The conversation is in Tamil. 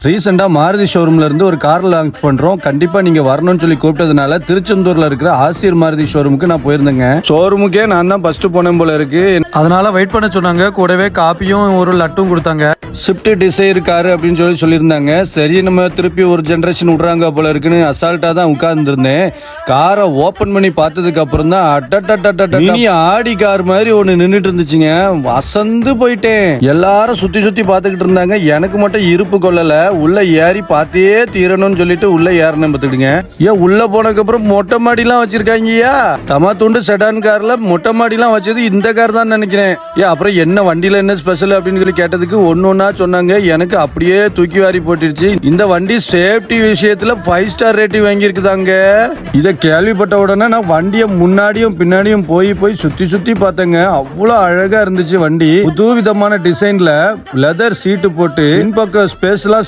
ரீசெண்டா மாருதி ஷோரூம்ல இருந்து ஒரு கார் லான்ச் பண்றோம். கண்டிப்பா நீங்க வரணும்னு சொல்லி கூப்பிட்டதுனால திருச்செந்தூர்ல இருக்கிற ஆசிர் மாருதி ஷோரூமுக்கு நான் போயிருந்தேங்க. ஷோரூமுக்கே நான் தான் ஃபர்ஸ்ட் போனேன் போல இருக்கு. அதனால வெயிட் பண்ண சொன்னாங்க. கூடவே காப்பியும் ஒரு லட்டும் கொடுத்தாங்க. ஷிஃப்ட் டிசைர் கார் அப்படின்னு சொல்லியிருந்தாங்க. சரி, நம்ம திருப்பி ஒரு ஜெனரேஷன் விடுறாங்க போல இருக்குன்னு அசால்ட்டா தான் உட்கார்ந்துருந்தேன். காரை ஓபன் பண்ணி பார்த்ததுக்கு அப்புறம் தான் மினி ஆடி கார் மாதிரி ஒன்னு நின்றுட்டு இருந்துச்சுங்க. வசந்து போயிட்டேன். எல்லாரும் சுத்தி சுத்தி பார்த்துக்கிட்டு இருந்தாங்க. எனக்கு மட்டும் இருப்பு கொள்ளல. உள்ள ஏறி பார்த்தே தீரணும்னு சொல்லிட்டு உள்ள ஏறணும் பார்த்துடுங்க. ஏன் உள்ள போனதுக்கு அப்புறம் மொட்டை மாடிலாம் வச்சிருக்காங்கய்யா. தமா துண்டு செடான் கார்ல மொட்டை மாடிலாம் வச்சது இந்த கார் தான் நினைக்கிறேன். அப்புறம் என்ன வண்டியில என்ன ஸ்பெஷல் அப்படின்னு சொல்லி கேட்டதுக்கு ஒன்னொன்னா சொன்னாங்க. எனக்கு அப்படியே தூக்கி வாரி போட்டுருச்சு. இந்த வண்டி சேஃப்டி விஷயத்துல 5 ஸ்டார் ரேட்டிங் வாங்கி இருக்குதாங்க. இத கேள்விப்பட்ட உடனே நான் வண்டியை முன்னாடியும் பின்னாடியும் போய் சுத்தி சுத்தி பார்த்தேங்க. அவ்வளவு அழகா இருந்துச்சு வண்டி. புது விதமான டிசைன்ல லெதர் சீட்டு போட்டு பின்பக்க ஸ்பேஸ் எல்லாம்